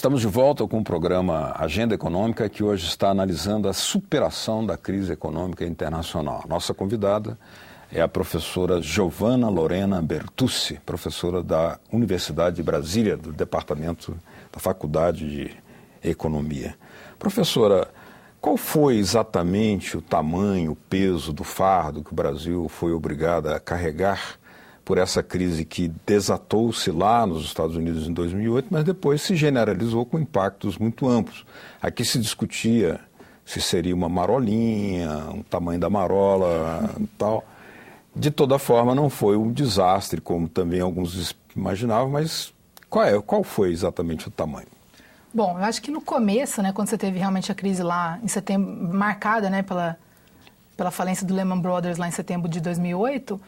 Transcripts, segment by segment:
Estamos de volta com o programa Agenda Econômica, que hoje está analisando a superação da crise econômica internacional. Nossa convidada é a professora Giovana Lorena Bertucci, professora da Universidade de Brasília, do Departamento da Faculdade de Economia. Professora, qual foi exatamente o tamanho, o peso do fardo que o Brasil foi obrigado a carregar por essa crise que desatou-se lá nos Estados Unidos em 2008, mas depois se generalizou com impactos muito amplos. Aqui se discutia se seria uma marolinha, o tamanho da marola e tal. De toda forma, não foi um desastre, como também alguns imaginavam, mas qual foi exatamente o tamanho? Bom, eu acho que no começo, quando você teve realmente a crise lá em setembro, marcada pela falência do Lehman Brothers lá em setembro de 2008,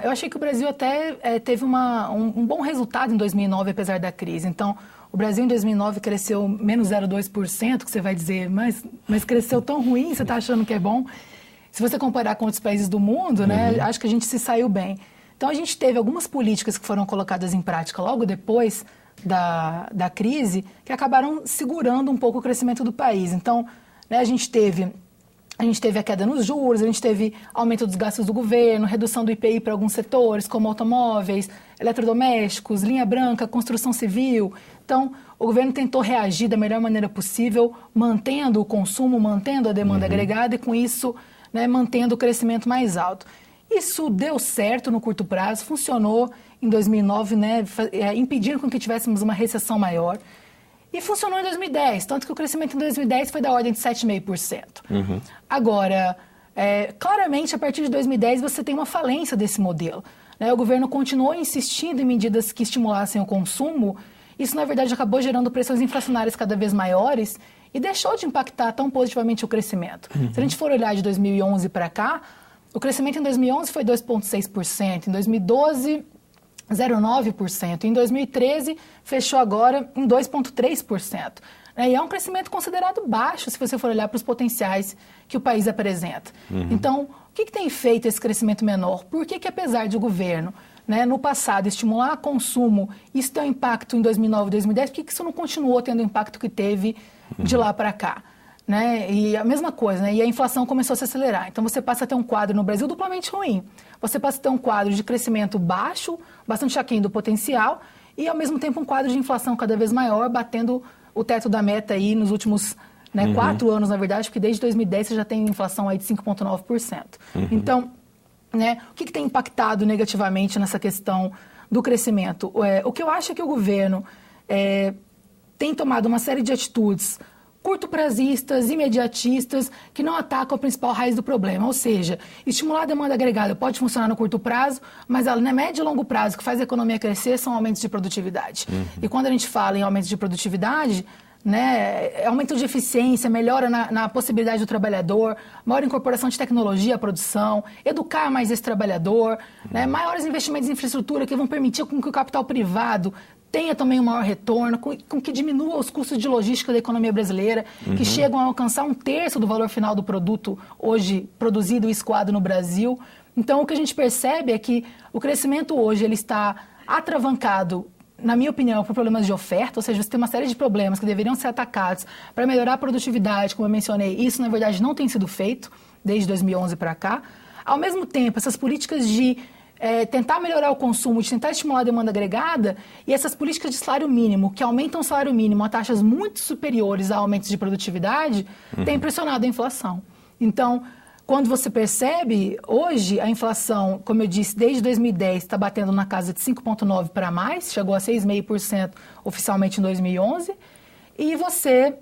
eu achei que o Brasil até teve um bom resultado em 2009, apesar da crise. Então, o Brasil em 2009 cresceu menos 0,2%, que você vai dizer, mas cresceu tão ruim, você está achando que é bom? Se você comparar com outros países do mundo, acho que a gente se saiu bem. Então, a gente teve algumas políticas que foram colocadas em prática logo depois da crise, que acabaram segurando um pouco o crescimento do país. Então, a gente teve a queda nos juros, a gente teve aumento dos gastos do governo, redução do IPI para alguns setores, como automóveis, eletrodomésticos, linha branca, construção civil. Então, o governo tentou reagir da melhor maneira possível, mantendo o consumo, mantendo a demanda agregada e, com isso, mantendo o crescimento mais alto. Isso deu certo no curto prazo, funcionou em 2009, impedindo com que tivéssemos uma recessão maior. E funcionou em 2010, tanto que o crescimento em 2010 foi da ordem de 7,5%. Agora, claramente, a partir de 2010, você tem uma falência desse modelo. O governo continuou insistindo em medidas que estimulassem o consumo. Isso, na verdade, acabou gerando pressões inflacionárias cada vez maiores e deixou de impactar tão positivamente o crescimento. Se a gente for olhar de 2011 para cá, o crescimento em 2011 foi 2,6%, em 2012... 0,9%. Em 2013, fechou agora em 2,3%. E é um crescimento considerado baixo, se você for olhar para os potenciais que o país apresenta. Então, o que tem feito esse crescimento menor? Por que apesar de o governo, no passado, estimular consumo, isso tem um impacto em 2009 e 2010, por que isso não continuou tendo o impacto que teve de lá para cá? E a mesma coisa, e a inflação começou a se acelerar. Então, você passa a ter um quadro no Brasil duplamente ruim. Você passa a ter um quadro de crescimento baixo, bastante aquém do potencial, e, ao mesmo tempo, um quadro de inflação cada vez maior, batendo o teto da meta aí nos últimos 4 anos, na verdade, porque desde 2010 você já tem inflação aí de 5,9%. Então, o que tem impactado negativamente nessa questão do crescimento? O que eu acho é que o governo tem tomado uma série de atitudes curto-prazistas, imediatistas, que não atacam a principal raiz do problema. Ou seja, estimular a demanda agregada pode funcionar no curto prazo, mas no médio e longo prazo, o que faz a economia crescer são aumentos de produtividade. E quando a gente fala em aumentos de produtividade, aumento de eficiência, melhora na possibilidade do trabalhador, maior incorporação de tecnologia à produção, educar mais esse trabalhador, maiores investimentos em infraestrutura que vão permitir com que o capital privado tenha também um maior retorno, com que diminua os custos de logística da economia brasileira, que chegam a alcançar 1/3 do valor final do produto hoje produzido e escoado no Brasil. Então, o que a gente percebe é que o crescimento hoje ele está atravancado, na minha opinião, por problemas de oferta, ou seja, você tem uma série de problemas que deveriam ser atacados para melhorar a produtividade, como eu mencionei. Isso, na verdade, não tem sido feito desde 2011 para cá. Ao mesmo tempo, essas políticas de tentar melhorar o consumo, de tentar estimular a demanda agregada, e essas políticas de salário mínimo, que aumentam o salário mínimo a taxas muito superiores a aumentos de produtividade, têm pressionado a inflação. Então, quando você percebe, hoje a inflação, como eu disse, desde 2010 está batendo na casa de 5,9% para mais, chegou a 6,5% oficialmente em 2011, e você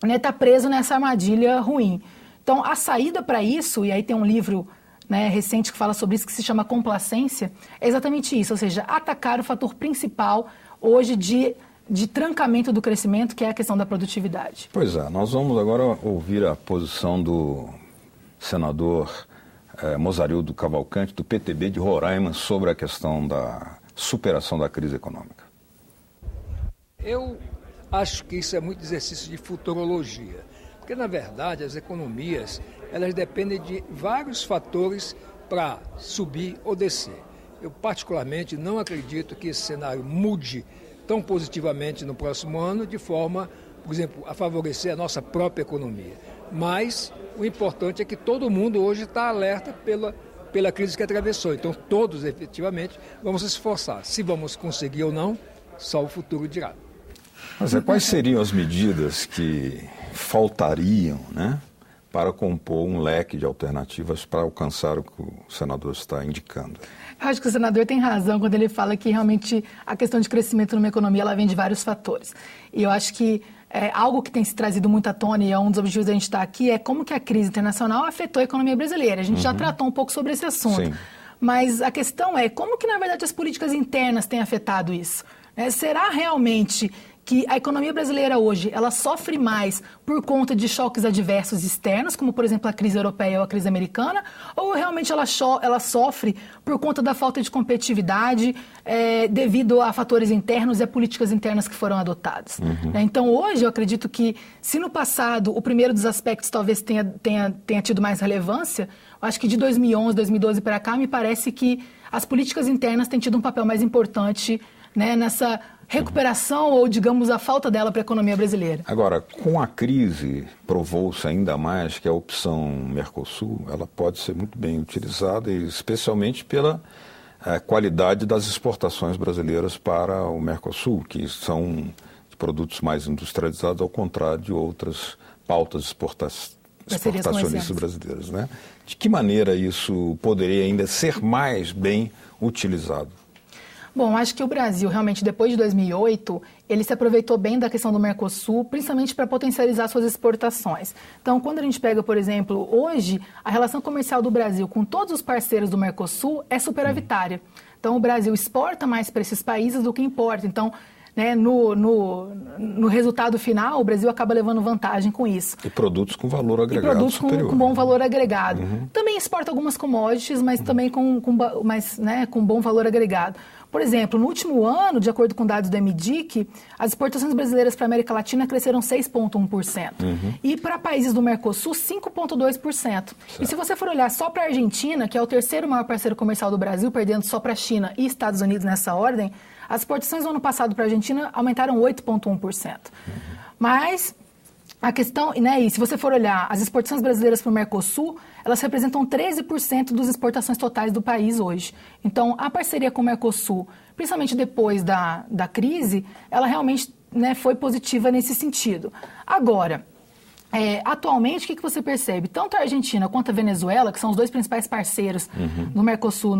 está preso nessa armadilha ruim. Então, a saída para isso, e aí tem um livro recente que fala sobre isso, que se chama complacência, é exatamente isso, ou seja, atacar o fator principal hoje de trancamento do crescimento, que é a questão da produtividade. Pois é, nós vamos agora ouvir a posição do senador Mozarildo Cavalcante, do PTB de Roraima, sobre a questão da superação da crise econômica. Eu acho que isso é muito exercício de futurologia, porque, na verdade, as economias elas dependem de vários fatores para subir ou descer. Eu, particularmente, não acredito que esse cenário mude tão positivamente no próximo ano, de forma, por exemplo, a favorecer a nossa própria economia. Mas o importante é que todo mundo hoje está alerta pela crise que atravessou. Então, todos, efetivamente, vamos se esforçar. Se vamos conseguir ou não, só o futuro dirá. Mas quais seriam as medidas que faltariam, né, para compor um leque de alternativas para alcançar o que o senador está indicando? Eu acho que o senador tem razão quando ele fala que realmente a questão de crescimento numa economia ela vem de vários fatores. E eu acho que algo que tem se trazido muito à tona e é um dos objetivos da gente estar aqui é como que a crise internacional afetou a economia brasileira. A gente já tratou um pouco sobre esse assunto. Sim. Mas a questão é como que, na verdade, as políticas internas têm afetado isso? Será realmente que a economia brasileira hoje, ela sofre mais por conta de choques adversos externos, como, por exemplo, a crise europeia ou a crise americana, ou realmente ela sofre por conta da falta de competitividade devido a fatores internos e a políticas internas que foram adotadas? Então, hoje, eu acredito que, se no passado o primeiro dos aspectos talvez tenha tido mais relevância, eu acho que de 2011, 2012 para cá, me parece que as políticas internas têm tido um papel mais importante, né, nessa recuperação ou, digamos, a falta dela para a economia brasileira. Agora, com a crise, provou-se ainda mais que a opção Mercosul ela pode ser muito bem utilizada, especialmente pela qualidade das exportações brasileiras para o Mercosul, que são de produtos mais industrializados, ao contrário de outras pautas exportacionistas brasileiras, né? De que maneira isso poderia ainda ser mais bem utilizado? Bom, acho que o Brasil, realmente, depois de 2008, ele se aproveitou bem da questão do Mercosul, principalmente para potencializar suas exportações. Então, quando a gente pega, por exemplo, hoje, a relação comercial do Brasil com todos os parceiros do Mercosul é superavitária. Então, o Brasil exporta mais para esses países do que importa. Então, né, no resultado final, o Brasil acaba levando vantagem com isso. E produtos com valor agregado superior. Com bom valor agregado. Também exporta algumas commodities, mas também com bom valor agregado. Por exemplo, no último ano, de acordo com dados do MDIC, as exportações brasileiras para a América Latina cresceram 6,1%. E para países do Mercosul, 5,2%. E se você for olhar só para a Argentina, que é o terceiro maior parceiro comercial do Brasil, perdendo só para a China e Estados Unidos nessa ordem, as exportações no ano passado para a Argentina aumentaram 8,1%. Mas a questão, né, e se você for olhar as exportações brasileiras para o Mercosul, elas representam 13% das exportações totais do país hoje. Então, a parceria com o Mercosul, principalmente depois da crise, ela realmente, né, foi positiva nesse sentido. Agora, atualmente, o que você percebe? Tanto a Argentina quanto a Venezuela, que são os dois principais parceiros do Mercosul,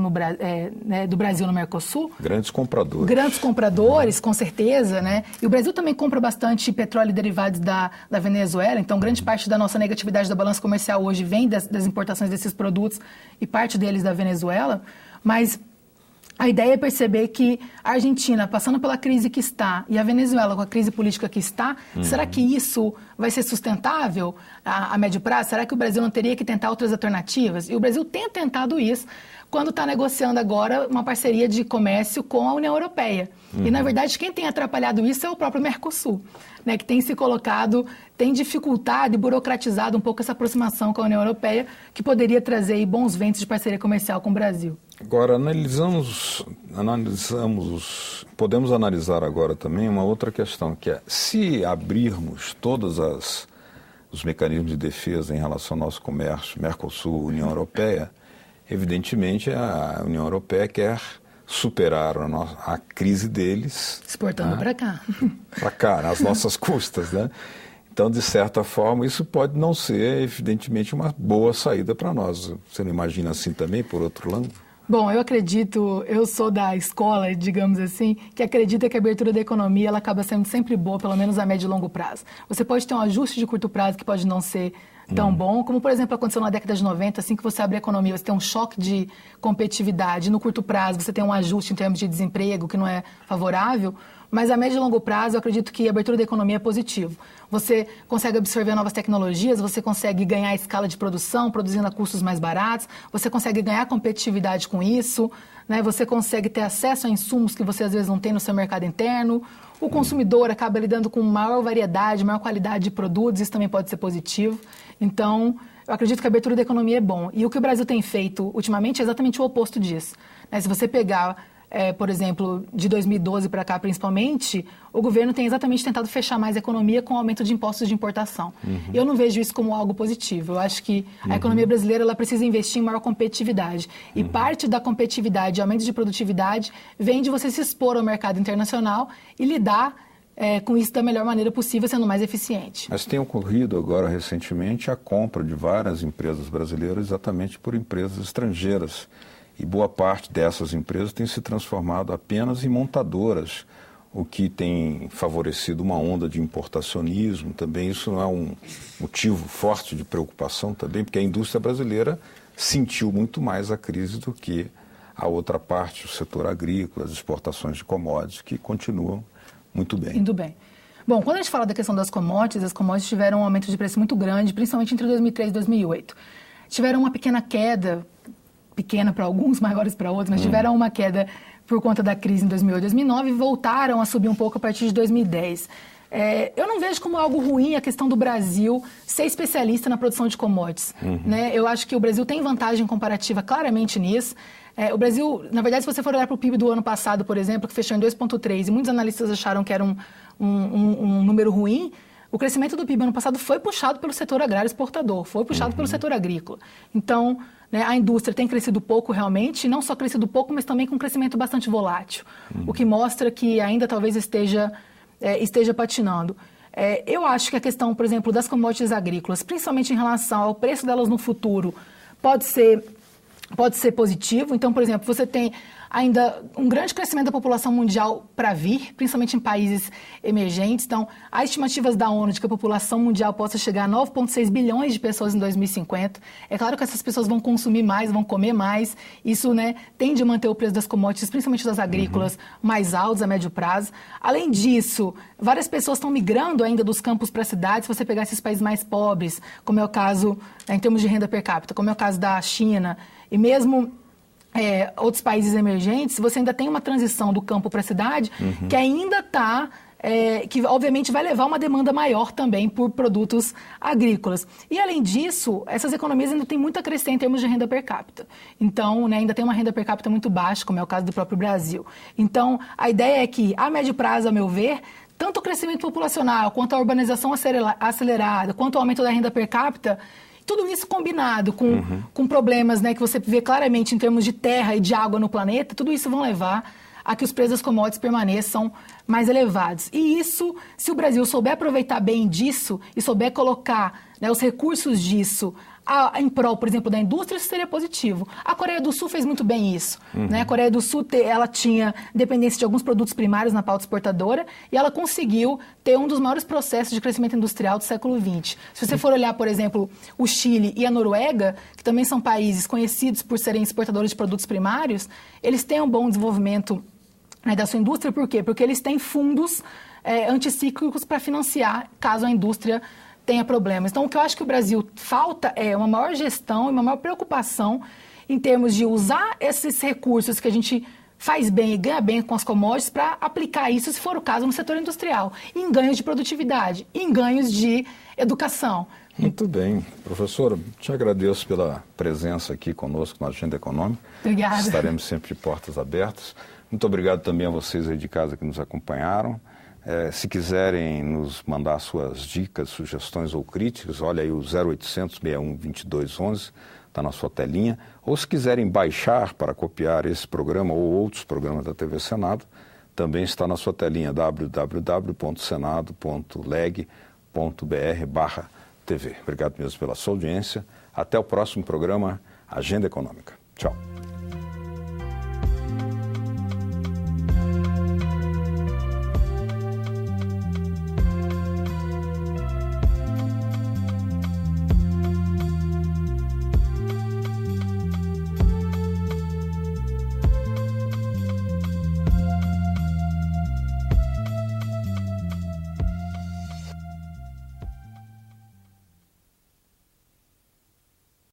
do Brasil no Mercosul. Grandes compradores. Grandes compradores, com certeza, né? E o Brasil também compra bastante petróleo e derivados da Venezuela, então grande parte da nossa negatividade da balança comercial hoje vem das importações desses produtos e parte deles da Venezuela, mas a ideia é perceber que a Argentina, passando pela crise que está, e a Venezuela com a crise política que está, será que isso vai ser sustentável a médio prazo? Será que o Brasil não teria que tentar outras alternativas? E o Brasil tem tentado isso quando está negociando agora uma parceria de comércio com a União Europeia. E, na verdade, quem tem atrapalhado isso é o próprio Mercosul, né, que tem se colocado, tem dificultado e burocratizado um pouco essa aproximação com a União Europeia, que poderia trazer aí bons ventos de parceria comercial com o Brasil. Agora, podemos analisar agora também uma outra questão, que é, se abrirmos todos os mecanismos de defesa em relação ao nosso comércio, Mercosul, União Europeia, evidentemente a União Europeia quer superar a crise deles. Exportando para cá. Para cá, nas nossas custas, né? Então, de certa forma, isso pode não ser, evidentemente, uma boa saída para nós. Você não imagina assim também, por outro lado? Bom, eu sou da escola, digamos assim, que acredita que a abertura da economia ela acaba sendo sempre boa, pelo menos a médio e longo prazo. Você pode ter um ajuste de curto prazo que pode não ser tão bom, como, por exemplo, aconteceu na década de 90, assim que você abre a economia, você tem um choque de competitividade, no curto prazo você tem um ajuste em termos de desemprego que não é favorável, mas a médio e longo prazo eu acredito que a abertura da economia é positivo. Você consegue absorver novas tecnologias, você consegue ganhar escala de produção, produzindo a custos mais baratos, você consegue ganhar competitividade com isso, né? Você consegue ter acesso a insumos que você às vezes não tem no seu mercado interno, o consumidor acaba lidando com maior variedade, maior qualidade de produtos, isso também pode ser positivo. Então, eu acredito que a abertura da economia é bom. E o que o Brasil tem feito ultimamente é exatamente o oposto disso. Se você pegar por exemplo, de 2012 para cá principalmente, o governo tem exatamente tentado fechar mais a economia com o aumento de impostos de importação. E eu não vejo isso como algo positivo. Eu acho que a economia brasileira ela precisa investir em maior competitividade. E parte da competitividade e aumento de produtividade vem de você se expor ao mercado internacional e lidar com isso da melhor maneira possível, sendo mais eficiente. Mas tem ocorrido agora recentemente a compra de várias empresas brasileiras exatamente por empresas estrangeiras. E boa parte dessas empresas tem se transformado apenas em montadoras, o que tem favorecido uma onda de importacionismo também. Isso não é um motivo forte de preocupação também, porque a indústria brasileira sentiu muito mais a crise do que a outra parte, o setor agrícola, as exportações de commodities, que continuam muito bem. Indo bem. Bom, quando a gente fala da questão das commodities, as commodities tiveram um aumento de preço muito grande, principalmente entre 2003 e 2008. Tiveram uma pequena queda, pequena para alguns, maiores para outros, mas tiveram uma queda por conta da crise em 2008 e 2009 e voltaram a subir um pouco a partir de 2010. Eu não vejo como algo ruim a questão do Brasil ser especialista na produção de commodities. Né? Eu acho que o Brasil tem vantagem comparativa claramente nisso. O Brasil, na verdade, se você for olhar para o PIB do ano passado, por exemplo, que fechou em 2,3, e muitos analistas acharam que era um número ruim, o crescimento do PIB ano passado foi puxado pelo setor agrário exportador, foi puxado pelo setor agrícola. Então, né, a indústria tem crescido pouco realmente, não só crescido pouco, mas também com um crescimento bastante volátil, o que mostra que ainda talvez esteja patinando. Eu acho que a questão, por exemplo, das commodities agrícolas, principalmente em relação ao preço delas no futuro, pode ser positivo. Então, por exemplo, você tem ainda um grande crescimento da população mundial para vir, principalmente em países emergentes. Então, há estimativas da ONU de que a população mundial possa chegar a 9,6 bilhões de pessoas em 2050. É claro que essas pessoas vão consumir mais, vão comer mais. Isso, né, tende a manter o preço das commodities, principalmente das agrícolas, mais altos a médio prazo. Além disso, várias pessoas estão migrando ainda dos campos para as cidades. Se você pegar esses países mais pobres, como é o caso, em termos de renda per capita, como é o caso da China, e mesmo outros países emergentes, você ainda tem uma transição do campo para a cidade que ainda está, que obviamente vai levar uma demanda maior também por produtos agrícolas. E além disso, essas economias ainda têm muito a crescer em termos de renda per capita. Então, né, ainda tem uma renda per capita muito baixa, como é o caso do próprio Brasil. Então, a ideia é que, a médio prazo, a meu ver, tanto o crescimento populacional, quanto a urbanização acelerada, quanto o aumento da renda per capita, tudo isso combinado com problemas, né, que você vê claramente em termos de terra e de água no planeta, tudo isso vão levar a que os preços das commodities permaneçam mais elevados. E isso, se o Brasil souber aproveitar bem disso e souber colocar, né, os recursos disso em prol, por exemplo, da indústria, isso seria positivo. A Coreia do Sul fez muito bem isso. Né? A Coreia do Sul ela tinha dependência de alguns produtos primários na pauta exportadora e ela conseguiu ter um dos maiores processos de crescimento industrial do século XX. Se você for olhar, por exemplo, o Chile e a Noruega, que também são países conhecidos por serem exportadores de produtos primários, eles têm um bom desenvolvimento, né, da sua indústria. Por quê? Porque eles têm fundos anticíclicos para financiar caso a indústria tenha problemas. Então, o que eu acho que o Brasil falta é uma maior gestão e uma maior preocupação em termos de usar esses recursos que a gente faz bem e ganha bem com as commodities para aplicar isso, se for o caso, no setor industrial, em ganhos de produtividade, em ganhos de educação. Muito bem. Professora, te agradeço pela presença aqui conosco na Agenda Econômica. Obrigada. Estaremos sempre de portas abertas. Muito obrigado também a vocês aí de casa que nos acompanharam. Se quiserem nos mandar suas dicas, sugestões ou críticas, olha aí o 0800 61 2211, está na sua telinha. Ou se quiserem baixar para copiar esse programa ou outros programas da TV Senado, também está na sua telinha www.senado.leg.br/TV. Obrigado mesmo pela sua audiência. Até o próximo programa Agenda Econômica. Tchau.